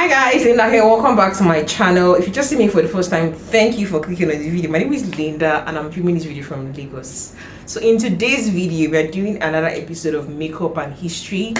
Hi guys, Linda here. Welcome back to my channel. If you just see me for the first time, thank you for clicking on this video. My name is Linda and I'm filming this video from Lagos. So in today's video, we are doing another episode of makeup and history.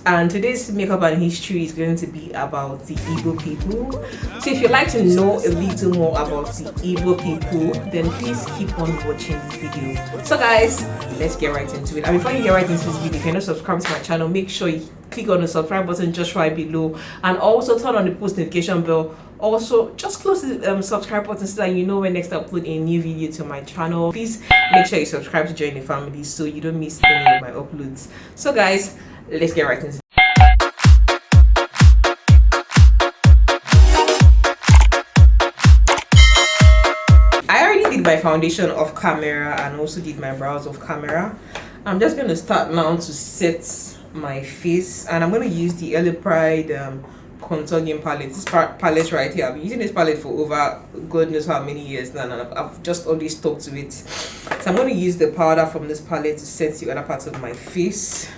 And today's makeup and history is going to be about the IGBO people. So if you'd like to know a little more about the IGBO people, then please keep on watching this video. So guys, let's get right into it. And before you get right into this video, if you're not subscribed to my channel, make sure you click on the subscribe button just right below and also turn on the post notification bell. Also, just close the subscribe button so that you know when next I upload a new video to my channel. Please make sure you subscribe to join the family so you don't miss any of my uploads. So guys, let's get right into it. I already did my foundation off camera and also did my brows off camera. I'm just going to start now to set my face, and I'm going to use the Early Pride contour game palette. This palette right here, I've been using this palette for over god knows how many years now, and I've just always stuck to it. So I'm going to use the powder from this palette to set the other parts of my face.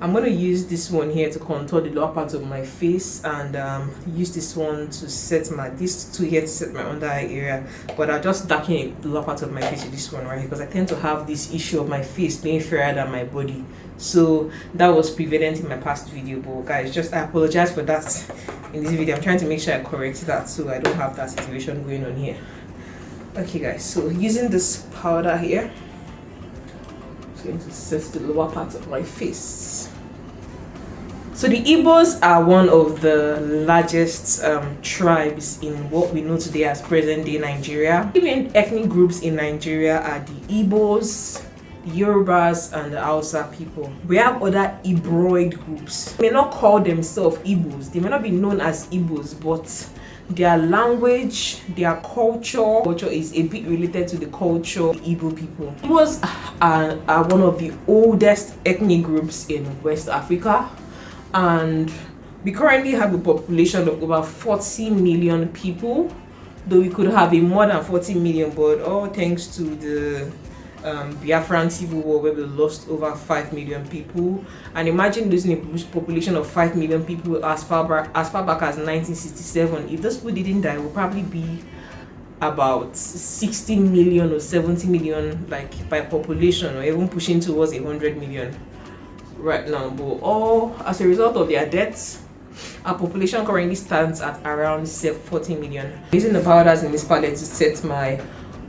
I'm going to use this one here to contour the lower part of my face, and use this one to set these two here to set my under eye area. But I'll just darken the lower part of my face with this one right here, because I tend to have this issue of my face being fairer than my body. So that was prevalent in my past video, but guys, I apologize for that in this video. I'm trying to make sure I correct that so I don't have that situation going on here. Okay guys, so using this powder here, I'm going to set the lower part of my face. So the Igbos are one of the largest tribes in what we know today as present-day Nigeria. The main ethnic groups in Nigeria are the Igbos, the Yorubas, and the Hausa people. We have other Ibroid groups. They may not call themselves Igbos. They may not be known as Igbos, but their language, their culture is a bit related to the culture of the Igbo people. Igbos are one of the oldest ethnic groups in West Africa, and we currently have a population of over 40 million people, though we could have a more than 40 million, but all thanks to the Biafran civil war where we lost over 5 million people. And imagine losing a population of 5 million people as far back as 1967. If those people didn't die, it would probably be about 60 million or 70 million, like by population, or even pushing towards 100 million right now. But all as a result of their deaths, our population currently stands at around 40 million. Using the powders in this palette to set my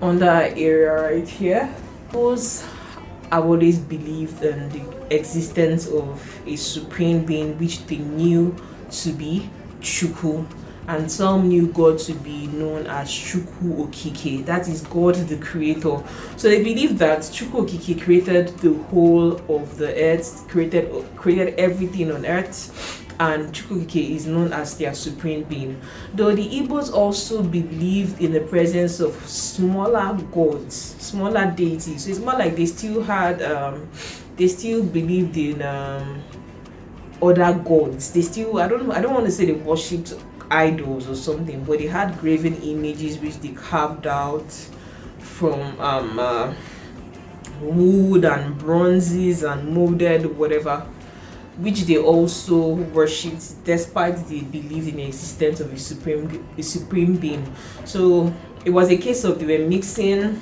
under eye area right here. I've always believed in the existence of a supreme being which they knew to be Chukwu, and some knew God to be known as Chukwu Okike, that is God the creator. So they believe that Chukwu Okike created the whole of the earth, created everything on earth, and Chukwu Okike is known as their supreme being. Though the Igbos also believed in the presence of smaller gods, smaller deities. So it's more like they still had they still believed in other gods. They still, I don't want to say they worshipped idols or something, but they had graven images which they carved out from wood and bronzes and molded whatever, which they also worshipped despite they believed in the existence of a supreme being. So it was a case of they were mixing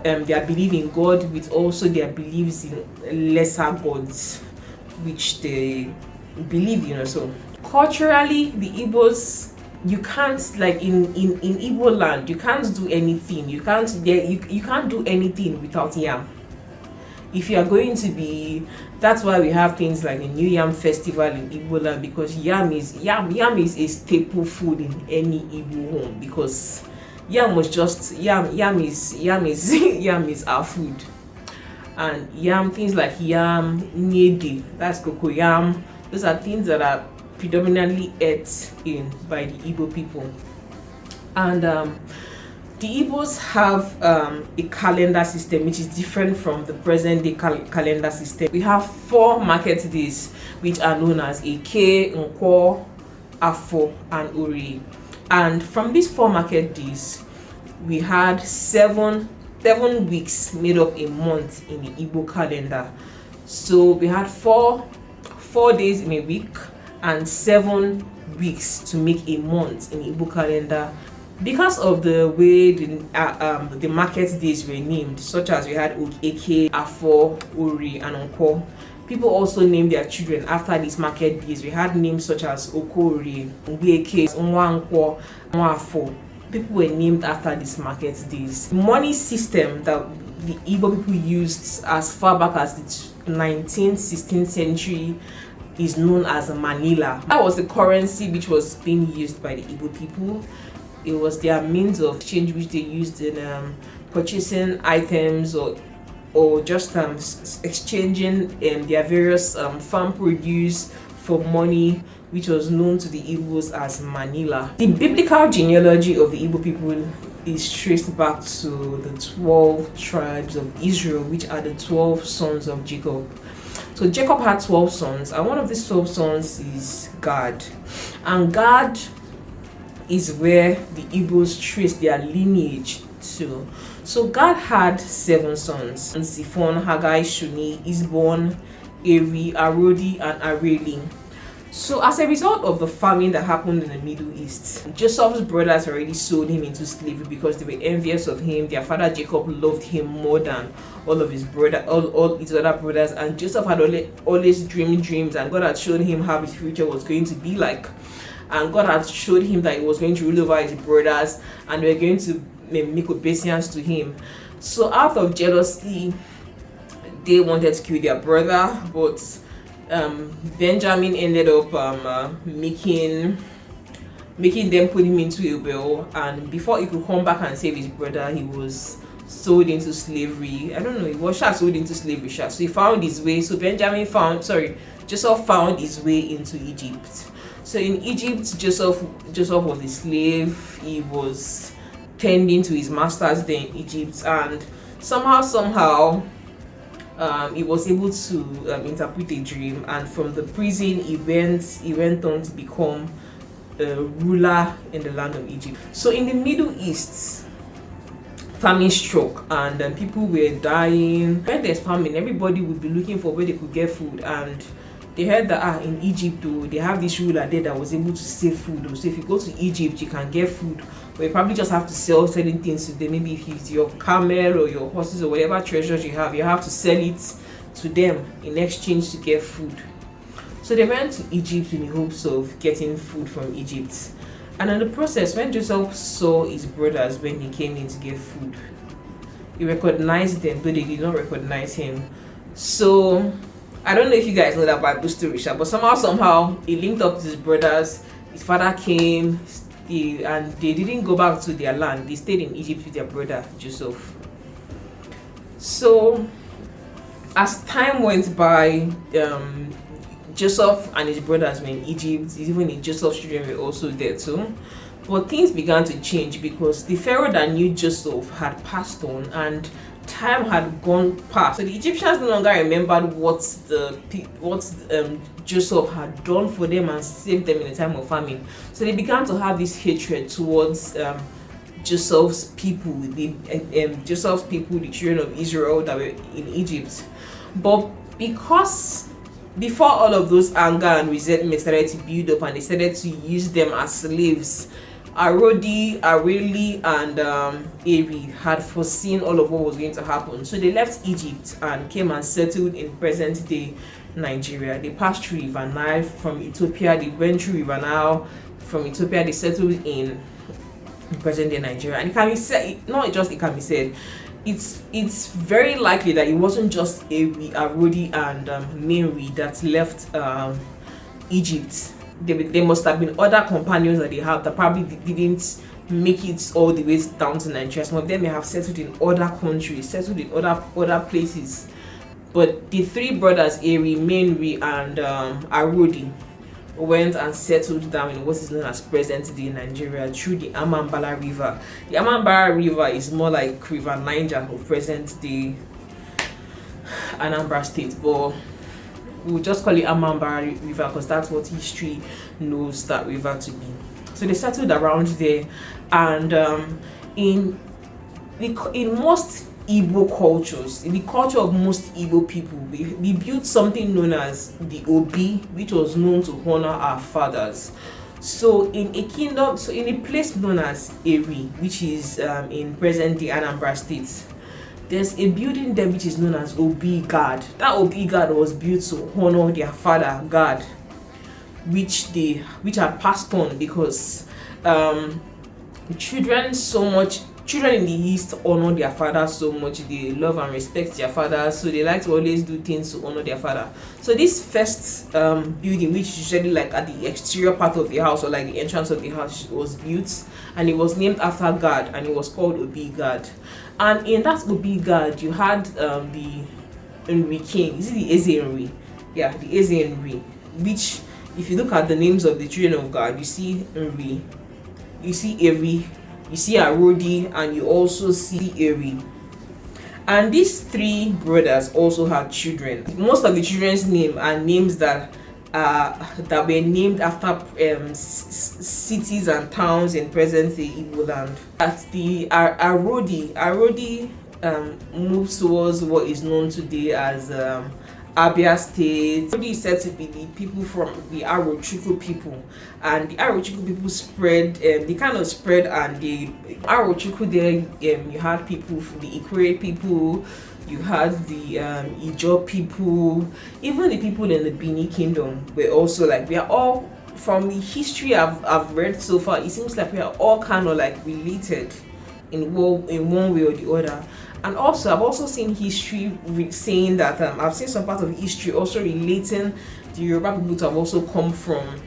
their belief in God with also their beliefs in lesser gods which they believe in. So culturally, the Igbos, you can't, like in Igbo land, you can't do anything. You can't do anything without yam. If you are going to be, that's why we have things like the New Yam Festival in Igbo land, because yam is a staple food in any Igbo home, because yam was just yam is our food. And yam, things like yam, nede, that's cocoyam, those are things that are predominantly ate in by the Igbo people. And the Igbos have a calendar system which is different from the present day calendar system. We have 4 market days which are known as Eke, Nkwo, Afo, and Ori. And from these 4 market days, we had 7 weeks made up a month in the Igbo calendar. So we had 4 days in a week and 7 weeks to make a month in Igbo calendar. Because of the way the market days were named, such as we had Eke, Afo, Ori, and Onko, people also named their children after these market days. We had names such as Okori, Eke, Nwankwo, Nwafo. People were named after these market days. The money system that the Igbo people used as far back as the 19th, 16th century is known as Manila. That was the currency which was being used by the Igbo people. It was their means of exchange which they used in purchasing items or just exchanging their various farm produce for money, which was known to the Igbos as Manila. The biblical genealogy of the Igbo people is traced back to the 12 tribes of Israel, which are the 12 sons of Jacob. So Jacob had 12 sons, and one of these 12 sons is Gad. And Gad is where the Igbos trace their lineage to. So Gad had 7 sons: Ziphon, Haggai, Shuni, Isbon, Eri, Arodi, and Areli. So as a result of the famine that happened in the Middle East, Joseph's brothers already sold him into slavery because they were envious of him. Their father Jacob loved him more than all of his all his other brothers, and Joseph had always dreamed dreams, and God had shown him how his future was going to be like. And God had showed him that he was going to rule over his brothers, and they were going to make obeisance to him. So out of jealousy, they wanted to kill their brother, but Benjamin ended up making them put him into a well, and before he could come back and save his brother, he was sold into slavery. I don't know, he was sold into slavery. So he found his way. So Joseph found his way into Egypt. So in Egypt, Joseph was a slave. He was tending to his masters there in Egypt, and somehow he was able to interpret a dream, and from the prison he went on to become a ruler in the land of Egypt. So in the Middle East, famine struck, and people were dying. When there's famine, everybody would be looking for where they could get food, and they heard that in Egypt, they have this ruler there that was able to save food. So if you go to Egypt, you can get food, but you probably just have to sell certain things to them. Maybe if it's your camel or your horses or whatever treasures you have to sell it to them in exchange to get food. So they went to Egypt in the hopes of getting food from Egypt. And in the process, when Joseph saw his brothers when he came in to get food, he recognized them, though they did not recognize him. So I don't know if you guys know that Bible story, but somehow he linked up with his brothers. His father came, and they didn't go back to their land. They stayed in Egypt with their brother Joseph. So as time went by, Joseph and his brothers were in Egypt. Even Joseph's children were also there too. But things began to change because the Pharaoh that knew Joseph had passed on, and time had gone past. So the Egyptians no longer remembered what Joseph had done for them and saved them in a time of famine. So they began to have this hatred towards Joseph's people, the children of Israel that were in Egypt. But because before all of those anger and resentment started to build up, and they started to use them as slaves, Arodi, Areli, and Eri had foreseen all of what was going to happen. So they left Egypt and came and settled in present-day Nigeria. They passed through River Nile. From Ethiopia, they went through River Nile. From Ethiopia, they settled in present-day Nigeria. And it can be said, not just it can be said, it's very likely that it wasn't just Eri, Arodi, and Mary that left Egypt. There must have been other companions that they have that probably didn't make it all the way down to Nigeria. Some of them may have settled in other countries, settled in other places. But the 3 brothers, Eri, Mary, and Arodi, went and settled down in what is known as present-day Nigeria through the Amambala River. The Amambala River is more like River Niger of present-day Anambra State, but we'll just call it Amambara River because that's what history knows that river to be. So they settled around there, and in most Igbo cultures, in the culture of most Igbo people, we built something known as the Obi, which was known to honor our fathers. So in a kingdom, so in a place known as Eri, which is in present day Anambra State, there's a building there which is known as Obi God. That Obi God was built to honor their father God, which are passed on because children in the East honor their father so much. They love and respect their father, so they like to always do things to honor their father. So this first building, which is usually like at the exterior part of the house or like the entrance of the house, was built, and it was named after God, and it was called Obi God. And in that Obi God, you had the Nri king. Is it the Eze Nri? Yeah, the Eze Nri. Which, if you look at the names of the children of God, you see Nri, you see Eri, you see Arodi, and you also see Eri. And these three brothers also had children. Most of the children's name are names that were named after cities and towns in present-day Igbo land. At the Arodi moves towards what is known today as Abia State. Arodi is said to be the people from the Arochukwu people, and the Arochukwu people spread. They kind of spread, and the Arochukwu there. You had people from the Ikwe people. You had the IGBO people. Even the people in the Bini Kingdom were also like, we are all, from the history I've read so far, it seems like we are all kind of like related in one way or the other. And also, I've also seen history saying that I've seen some part of history also relating the Yoruba people to have also come from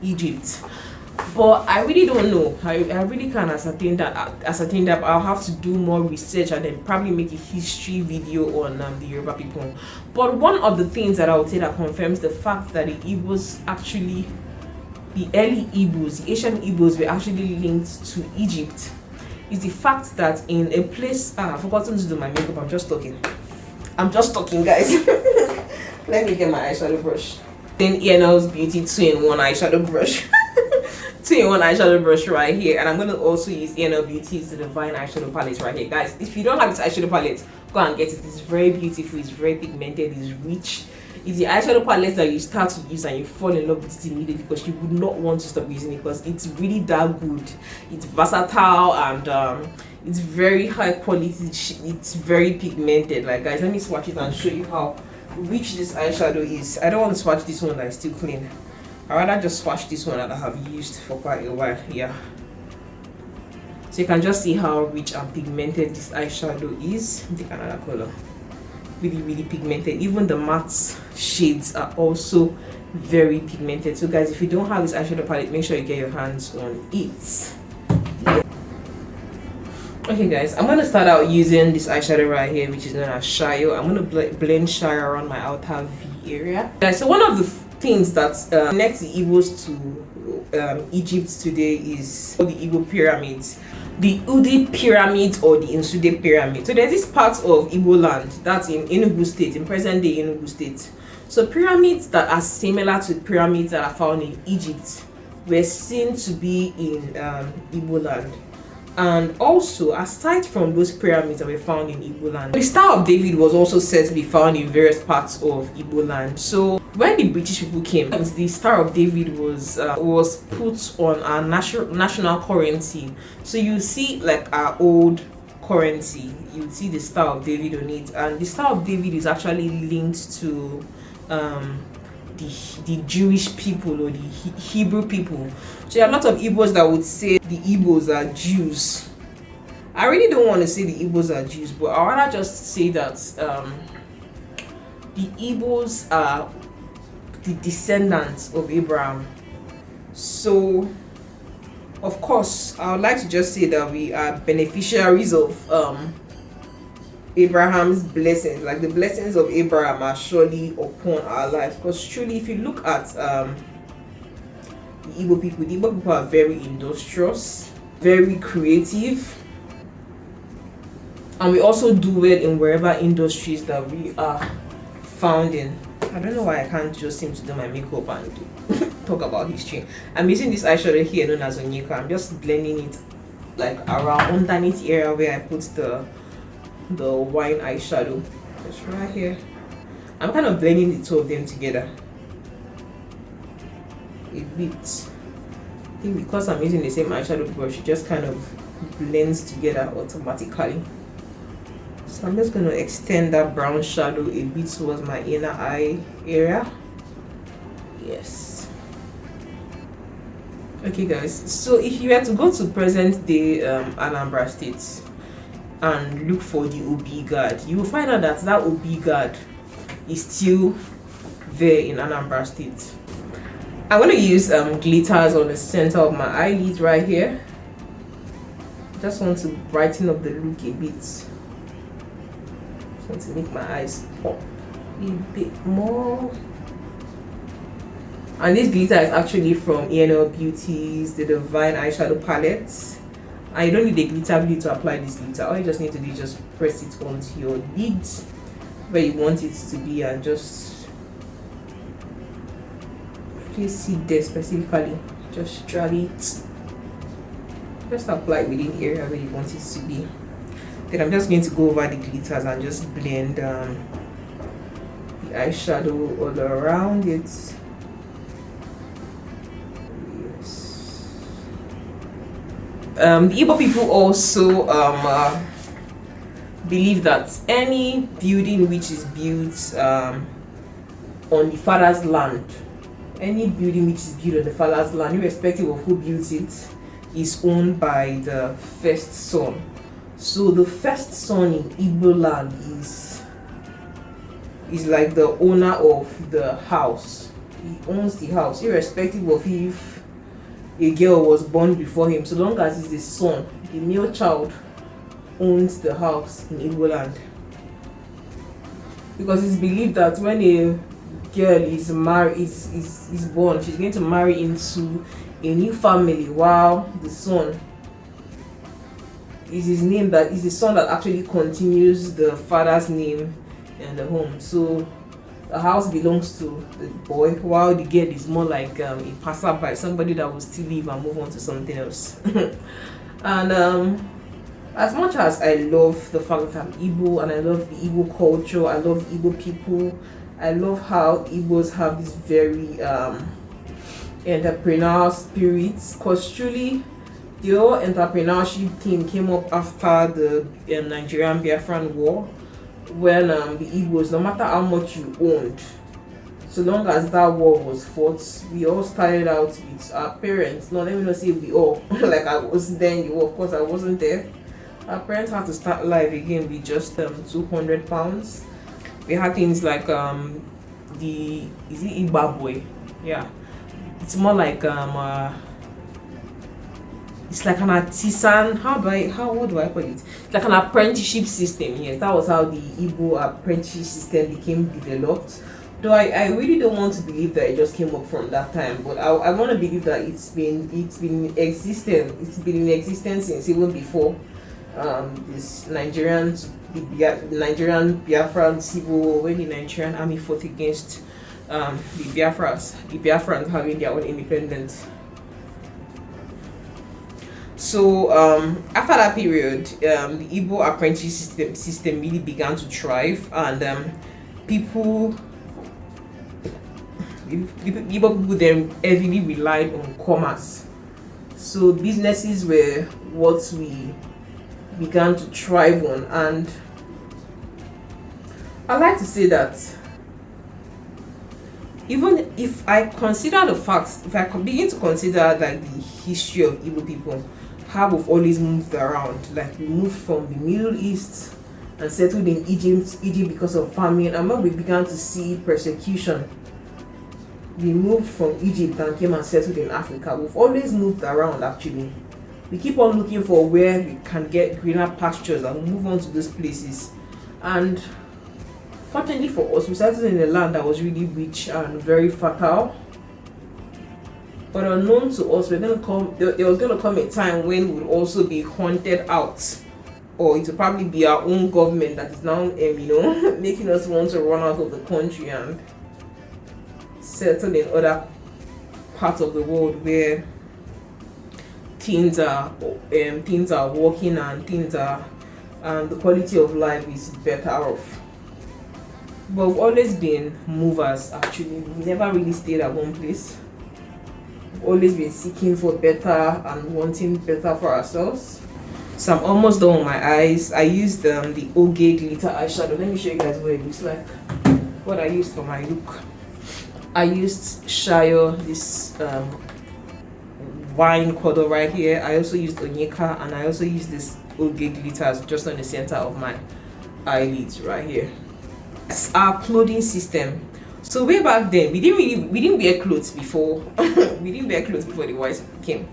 Egypt. But I really don't know. I really can't ascertain that. I'll have to do more research and then probably make a history video on the Yoruba people. But one of the things that I would say that confirms the fact that the Igbos actually, the early Igbos, the ancient Igbos, were actually linked to Egypt, is the fact that in a place, I've forgotten to do my makeup. I'm just talking, guys. Let me get my eyeshadow brush. Then ENL's Beauty 2-in-1 eyeshadow brush. 2-in-1 eyeshadow brush right here, and I'm going to also use ENL Beauty's Divine eyeshadow palette right here. Guys, if you don't have this eyeshadow palette, go and get it. It's very beautiful, it's very pigmented, it's rich. It's the eyeshadow palette that you start to use and you fall in love with it immediately, because you would not want to stop using it, because it's really that good. It's versatile, and it's very high quality. It's very pigmented. Like, guys, let me swatch it and show you how rich this eyeshadow is. I don't want to swatch this one that is still clean. I'd rather just swatch this one that I have used for quite a while. Yeah, so you can just see how rich and pigmented this eyeshadow is. Take another color. Really pigmented. Even the matte shades are also very pigmented. So guys, if you don't have this eyeshadow palette, make sure you get your hands on it. Yeah. Okay guys, I'm gonna start out using this eyeshadow right here, which is known as Shayo. I'm gonna blend Shayo around my outer V area. Guys, so one of the things that connects the Igbos to Egypt today is the Igbo pyramids, the Udi pyramid or the Insude pyramid. So there's this part of Igbo land that's in Enugu State, in present day Enugu State. So pyramids that are similar to pyramids that are found in Egypt were seen to be in Igbo land. And also, aside from those pyramids that were found in Igbo land, the Star of David was also said to be found in various parts of Igbo land. So when the British people came, the Star of David was put on our national currency. So you see, like our old currency, you see the Star of David on it, and the Star of David is actually linked to the Jewish people or the Hebrew people. So there are a lot of Igbos that would say the Igbos are Jews. I really don't want to say the Igbos are Jews, but I want to just say that the Igbos are the descendants of Abraham. So of course, I would like to just say that we are beneficiaries of Abraham's blessings. Like, the blessings of Abraham are surely upon our lives, because truly, if you look at the Igbo people are very industrious, very creative, and we also do well in wherever industries that we are found in. I don't know why I can't just seem to do my makeup and talk about history. I'm using this eyeshadow here known as Onyeka. I'm just blending it like around underneath the area where I put the wine eyeshadow. Just right here. I'm kind of blending the two of them together a bit. I think because I'm using the same eyeshadow brush, it just kind of blends together automatically. So I'm just going to extend that brown shadow a bit towards my inner eye area. Yes. Okay guys, so if you were to go to present day Anambra State and look for the OB guard, you will find out that OB guard is still there in Anambra State. I'm going to use glitters on the center of my eyelid right here. Just want to brighten up the look a bit. Just want to make my eyes pop a bit more. And this glitter is actually from ENL Beauty's the Divine Eyeshadow Palette. And you don't need a glitter bead to apply this glitter. All you just need to do is just press it onto your lid where you want it to be and just place it there specifically. Just drag it. Just apply it within the area where you want it to be. Then I'm just going to go over the glitters and just blend the eyeshadow all around it. The IGBO people also believe that any building which is built on the father's land, irrespective of who built it, is owned by the first son. So the first son in Igbo land is like the owner of the house. He owns the house, irrespective of if a girl was born before him. So long as he's the son, the male child owns the house in Igbo land. Because it's believed that when a girl is married, is born, she's going to marry into a new family, while the son is his name, that is the son that actually continues the father's name in the home. So the house belongs to the boy, while the girl is more like a passerby, somebody that will still leave and move on to something else. And as much as I love the fact that I'm Igbo and I love the Igbo culture, I love Igbo people, I love how Igbos have this very entrepreneurial spirit, because truly the whole entrepreneurship thing came up after the Nigerian Biafran War, when the Igbos, no matter how much you owned, so long as that war was fought, we all started out with our parents. No, let me not say we all, like I was there in the war, of course I wasn't there. Our parents had to start life again with just 200 pounds. We had things like is it Zimbabwe? Yeah, it's more like it's like an artisan. What do I call it? It's like an apprenticeship system. Yes, that was how the Igbo apprenticeship system became developed. Though I really don't want to believe that it just came up from that time, but I want to believe that it's been in existence since even before this Nigerian Biafran civil war, when the Nigerian army fought against the Biafrans having their own independence. So after that period, the Igbo apprenticeship system really began to thrive, and Igbo people then heavily relied on commerce. So businesses were what we began to thrive on, and I like to say that even if I consider the facts, if I begin to consider like the history of Igbo people, how we've always moved around. Like we moved from the Middle East and settled in Egypt because of famine, and when we began to see persecution, we moved from Egypt and came and settled in Africa. We've always moved around actually. We keep on looking for where we can get greener pastures and move on to those places. And fortunately for us, we settled in a land that was really rich and very fertile. But unknown to us, there was going to come a time when we would also be hunted out, or it will probably be our own government that is now, making us want to run out of the country and settle in other parts of the world where things are working and the quality of life is better off. But we've always been movers. Actually, we never really stayed at one place. always been seeking for better and wanting better for ourselves. So I'm almost done with my eyes. I used the Oge glitter eyeshadow. Let me show you guys what it looks like. What I used for my look. I used Shayo, this wine color right here. I also used Onyeka, and I also used this Oge glitters just on the center of my eyelids right here. It's our clothing system. So way back then, we didn't wear clothes before. We didn't wear clothes before the whites came.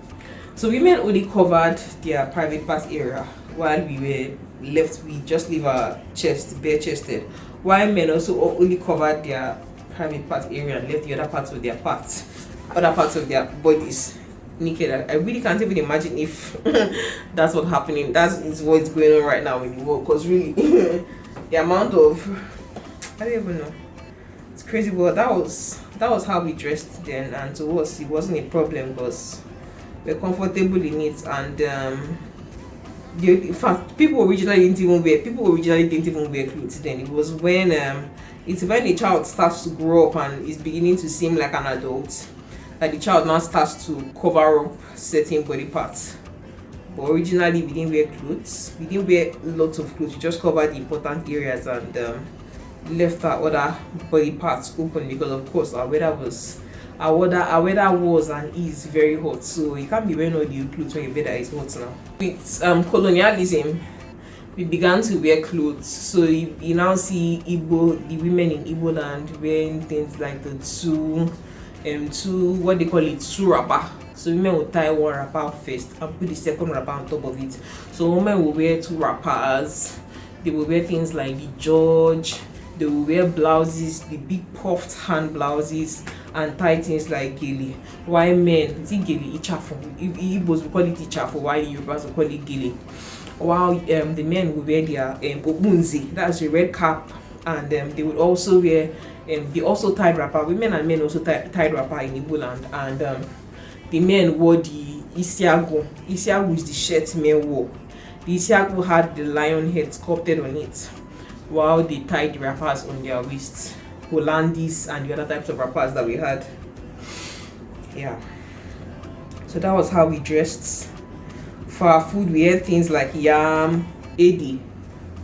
So women only covered their private parts area, while we were left, we just leave our chest bare chested. While men also only covered their private part area and left the other parts of their bodies naked. I really can't even imagine if that's what's happening. That is what's going on right now in the world. Because really, the amount of, I don't even know. It's crazy, but that was how we dressed then, and to us it wasn't a problem because we're comfortable in it. And in fact, people originally didn't even wear clothes then. It was when it's when a child starts to grow up and is beginning to seem like an adult that the child now starts to cover up certain body parts. But originally we didn't wear clothes. We didn't wear lots of clothes. We just covered the important areas and left our other body parts open, because of course our weather was and is very hot, so you can't be wearing all the clothes when your weather is hot now. With colonialism, we began to wear clothes. So you now see the women in Igbo land wearing things like the two what they call it, two wrapper. So women will tie one wrapper first and put the second wrapper on top of it. So women will wear two wrappers. They will wear things like the George. They will wear blouses, the big puffed hand blouses, and tie things like gele. While men, it's gele, ichafo. Igbos will call it ichafo, while Yorubas will call it gele. While the men will wear their obunzi, that's the red cap, and they would also wear, they also tied wrapper. Women and men also tied wrapper in Igbo land, and the men wore the isiago. Isiago is the shirt men wore. The isiago had the lion head sculpted on it, while they tied the wrappers on their wrists, Hollandis and the other types of wrappers that we had. Yeah. So that was how we dressed. For our food, we had things like yam, edi.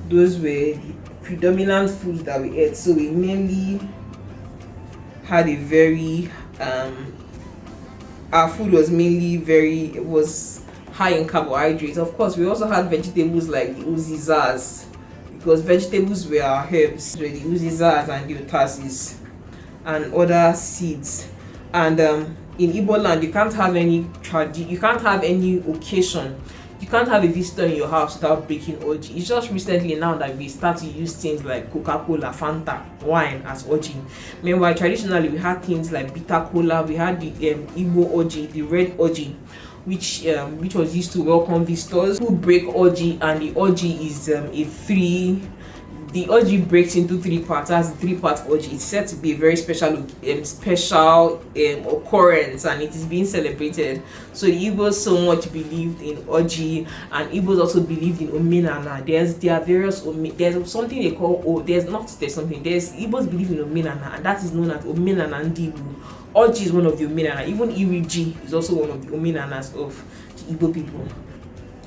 Those were the predominant foods that we ate. So we mainly had a very our food was mainly was high in carbohydrates. Of course, we also had vegetables like the uzizas, because vegetables were our herbs, the uzizas and the otasis and other seeds. And in Igbo land, you can't have any occasion, you can't have a visitor in your house without breaking orji. It's just recently now that we start to use things like Coca-Cola, Fanta, wine as orji. Meanwhile, traditionally we had things like bitter cola. We had the Igbo orji, the red orji, which was used to welcome visitors who break orji, and the orji is the orji breaks into three parts. That's the three-part orji. It's said to be a very special occurrence, and it is being celebrated. So the Igbos so much believed in orji, and Igbos also believed in omenana. There are various there's something they call Igbos believe in omenana, and that is known as omenana ndibu. Orji is one of the omenana. Even Iriji is also one of the omenanas of the Igbo people.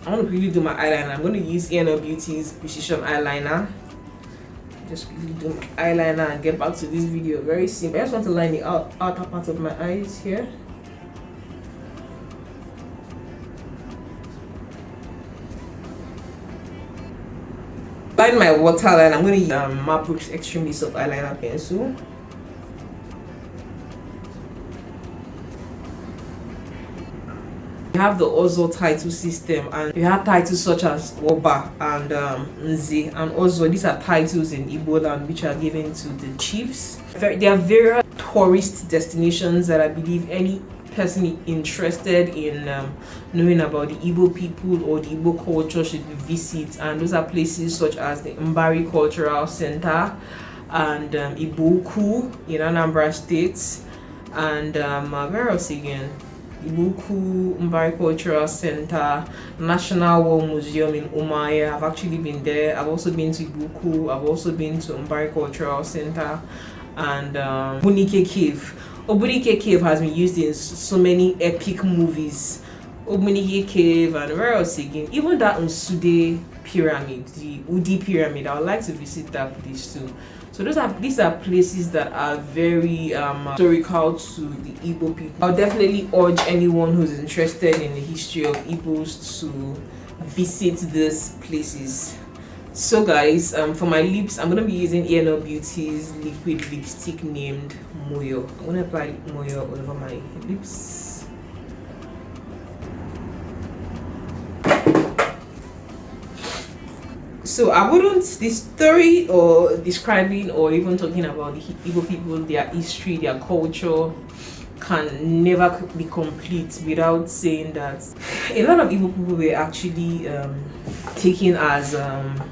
I want to quickly do my eyeliner. I'm going to use ENL Beauty's Precision Eyeliner. Just quickly do my eyeliner and get back to this video. Very simple. I just want to line the outer part of my eyes here. Line my waterline. I'm going to use Mapbook's Extremely Soft Eyeliner Pencil. We have the Ozo title system, and we have titles such as Oba and Nze, and also these are titles in Igbo land which are given to the chiefs. There are various tourist destinations that I believe any person interested in knowing about the Igbo people or the Igbo culture should visit, and those are places such as the Mbari Cultural Center and Ibuku in Anambra State, and where else again? Ibuku, Mbari Cultural Center, National War Museum in Umaya. I've actually been there. I've also been to Ibuku. I've also been to Mbari Cultural Center, and Munike Cave. Obunike Cave has been used in so many epic movies. Obunike Cave, and where else again? Even that Nsude pyramid, the Udi pyramid. I would like to visit that place too. So these are places that are very historical to the Igbo people. I'll definitely urge anyone who's interested in the history of Igbos to visit these places. So guys, for my lips, I'm gonna be using ENO Beauty's liquid lipstick named Moyo. I'm gonna apply Moyo all over my lips. So I wouldn't, this story or describing or even talking about the Igbo people, their history, their culture, can never be complete without saying that a lot of Igbo people were actually taken as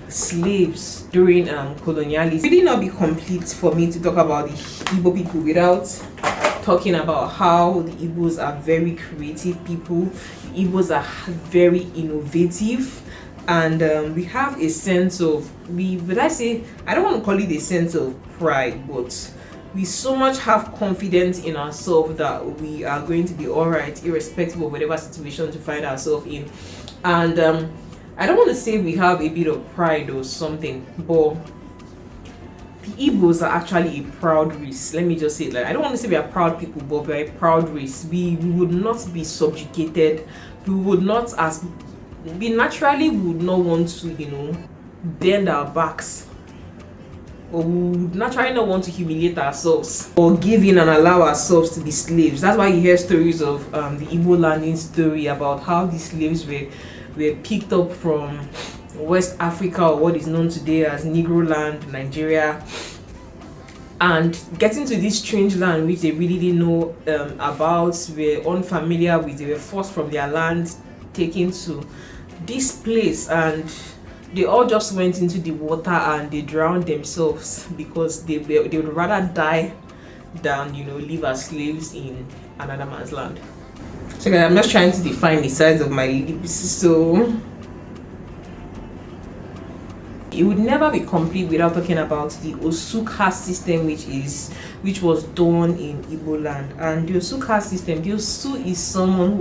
slaves during colonialism. It would not be complete for me to talk about the Igbo people without talking about how the Igbos are very creative people. The Igbos are very innovative. And we have a sense of, I don't want to call it a sense of pride, but we so much have confidence in ourselves that we are going to be all right, irrespective of whatever situation to find ourselves in. And I don't want to say we have a bit of pride or something, but the Igbos are actually a proud race. Let me just say it like, I don't want to say we are proud people, but we're a proud race. We would not be subjugated. We naturally would not want to, bend our backs, or we would naturally not want to humiliate ourselves or give in and allow ourselves to be slaves. That's why you hear stories of the Igbo landing story about how the slaves were picked up from West Africa, or what is known today as Negro land, Nigeria, and getting to this strange land which they really didn't know about, were unfamiliar with. They were forced from their land, taken to this place, and they all just went into the water and they drowned themselves because they would rather die than live as slaves in another man's land. So guys, I'm just trying to define the size of my lips. So it would never be complete without talking about the Osu caste system, which was done in Igbo land. And the Osu caste system, the Osu is someone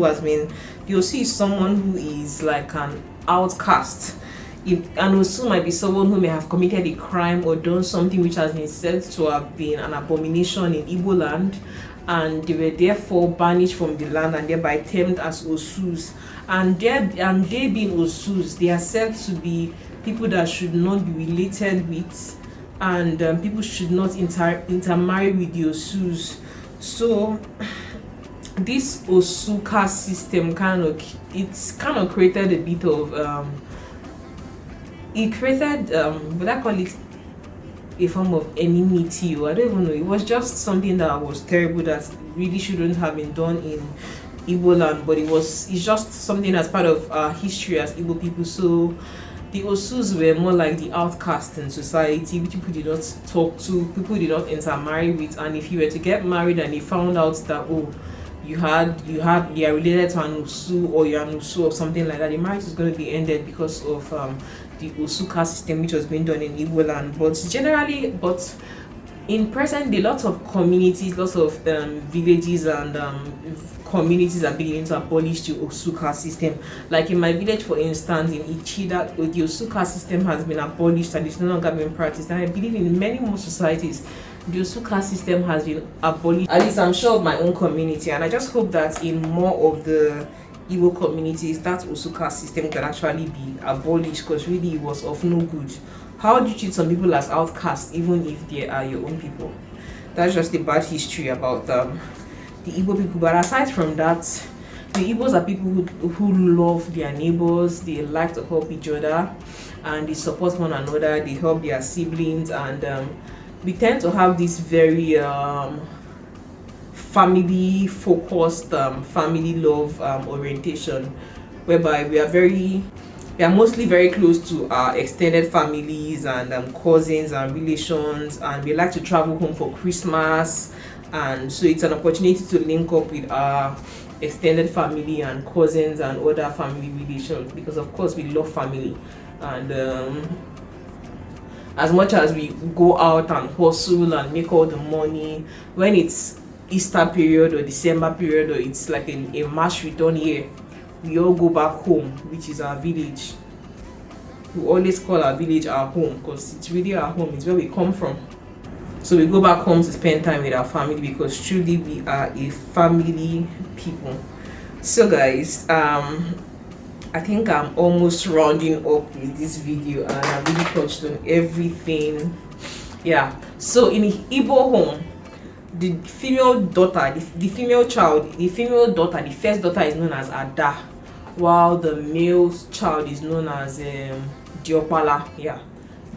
who is like an outcast. An Osu might be someone who may have committed a crime or done something which has been said to have been an abomination in Igbo land, and they were therefore banished from the land and thereby termed as Osus. And they being Osus, they are said to be people that should not be related with, and people should not intermarry with the Osus. So this Osu caste system kind of created a bit of it created would I call it a form of enmity, or I don't even know. It was just something that was terrible that really shouldn't have been done in Igbo land, but it's just something that's part of our history as Igbo people. So the Osus were more like the outcasts in society, which people did not talk to, people did not intermarry with. And if you were to get married and they found out that you are related to an Osu, or you're an Osu or something like that, the marriage is going to be ended because of the Osu caste system which was being done in Igbo land. But in present day, lots of communities, lots of villages and communities are beginning to abolish the Osu caste system. Like in my village, for instance, in Ichida, the Osu caste system has been abolished and it's no longer being practiced. And I believe in many more societies, the Osu caste system has been abolished. At least I'm sure of my own community, and I just hope that in more of the Igbo communities, that Osu caste system can actually be abolished, because really it was of no good. How do you treat some people as outcasts even if they are your own people? That's just a bad history about the Igbo people. But aside from that, the Igbos are people who love their neighbors, they like to help each other, and they support one another, they help their siblings, and we tend to have this very family focused, family love orientation, whereby we are mostly very close to our extended families and cousins and relations, and we like to travel home for Christmas, and so it's an opportunity to link up with our extended family and cousins and other family relations, because of course we love family. And as much as we go out and hustle and make all the money, when it's Easter period or December period, or it's like a mass return year, we all go back home, which is our village. We always call our village our home because it's really our home. It's where we come from. So we go back home to spend time with our family because truly we are a family people. So guys, I think I'm almost rounding up with this video, and I really touched on everything. Yeah. So in the Igbo home, the female daughter, the female child, the female daughter, the first daughter is known as Ada, while the male child is known as Diopala. Yeah,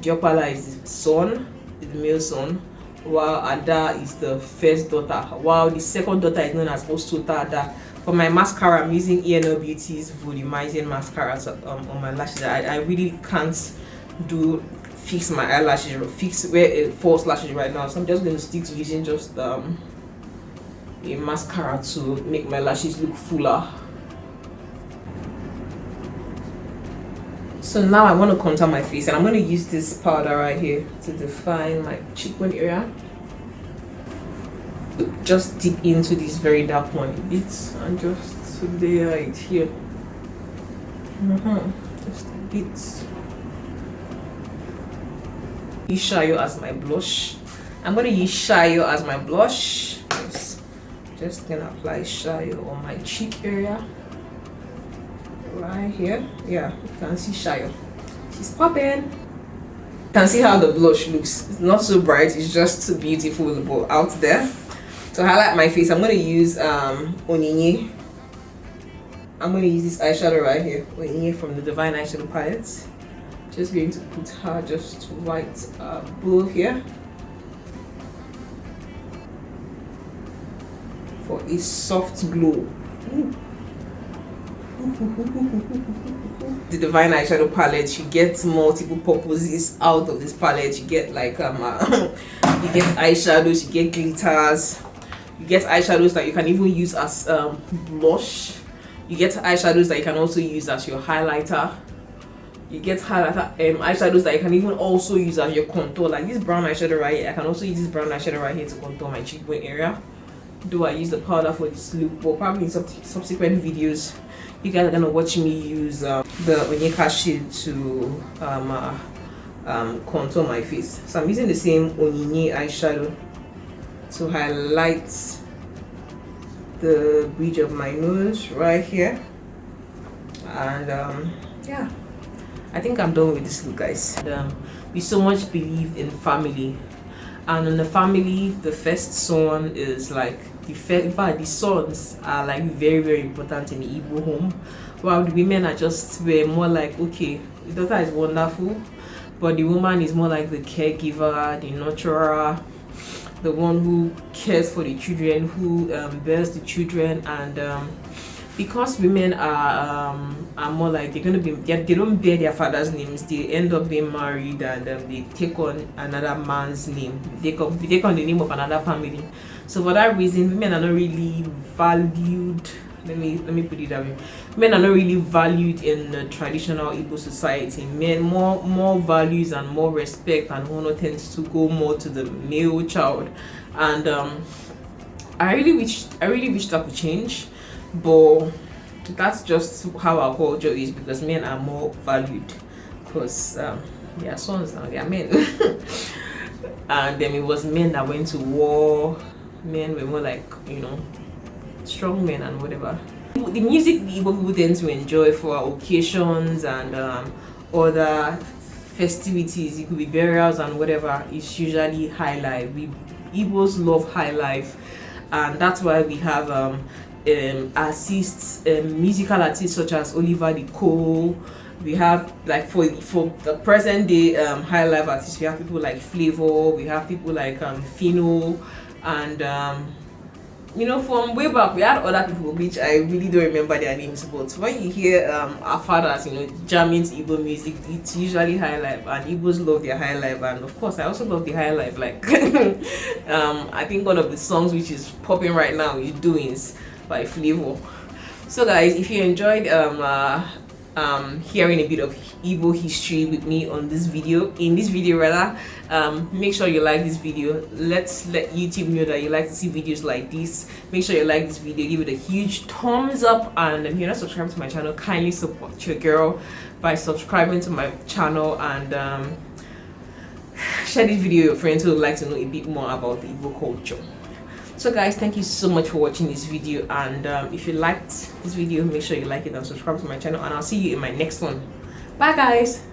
Diopala is the son, the male son, while Ada is the first daughter, while the second daughter is known as Osota Ada. For my mascara, I'm using ENL Beauty's volumizing mascara on my lashes. I really can't fix my eyelashes or fix where it falls lashes right now, so I'm just going to stick to using just a mascara to make my lashes look fuller. So now I want to contour my face, and I'm going to use this powder right here to define my cheekbone area. Just dip into this very dark one a bit and just layer it here. Just a bit. Use Shayo as my blush. I'm going to use Shayo as my blush. Just gonna apply Shayo on my cheek area right here. Yeah, you can see Shayo. She's popping. You can see how the blush looks. It's not so bright, it's just too beautiful but out there. To highlight my face, I'm going to use Onyinye. I'm going to use this eyeshadow right here, Onyinye from the Divine Eyeshadow Palette. Just going to put her just white bow here for a soft glow. The Divine Eyeshadow Palette, you get multiple purposes out of this palette. You get like you get eyeshadows, you get glitters, you get eyeshadows that you can even use as blush. You get eyeshadows that you can also use as your highlighter. You get eyeshadows that you can even also use as your contour, like this brown eyeshadow right here. I can also use this brown eyeshadow right here to contour my cheekbone area. Do I use the powder for this look? But probably in subsequent videos, you guys are gonna watch me use the Onyeka shade to contour my face. So I'm using the same Onyinye eyeshadow to highlight the bridge of my nose right here, and yeah, I think I'm done with this look, guys. We so much believe in family, and in the family, the first son is like the sons are like very, very important in the Igbo home, while the women are just more like, okay, the daughter is wonderful, but the woman is more like the caregiver, the nurturer, the one who cares for the children, who bears the children. And because women are more like they don't bear their father's names, they end up being married, and they take on another man's name, they take on the name of another family. So for that reason, women are not really valued. Let me put it that way. Men are not really valued in the traditional Igbo society. Men more values and more respect and honor tends to go more to the male child. And I really wish that could change, but that's just how our culture is, because men are more valued because they are sons now, they are men. And then it was men that went to war. Men were more like, strong men and whatever. The music the Igbo people tend to enjoy for occasions and other festivities, it could be burials and whatever, is usually high life. Igbos love high life, and that's why we have musical artists such as Oliver the Cole. We have, like, for the present day high life artists, we have people like Flavor, we have people like Fino, and from way back we had other people which I really don't remember their names, but when you hear our fathers jamming to Igbo music, it's usually high life, and Igbos love their high life. And of course I also love the high life, like I think one of the songs which is popping right now is Doings by Flavor. So guys, if you enjoyed hearing a bit of Igbo history with me on this video. Make sure you like this video. Let's let YouTube know that you like to see videos like this. Make sure you like this video, give it a huge thumbs up, and if you're not subscribed to my channel, kindly support your girl by subscribing to my channel, and share this video with your friends who would like to know a bit more about the Igbo culture. So guys, thank you so much for watching this video, and if you liked this video, make sure you like it and subscribe to my channel, and I'll see you in my next one. Bye guys.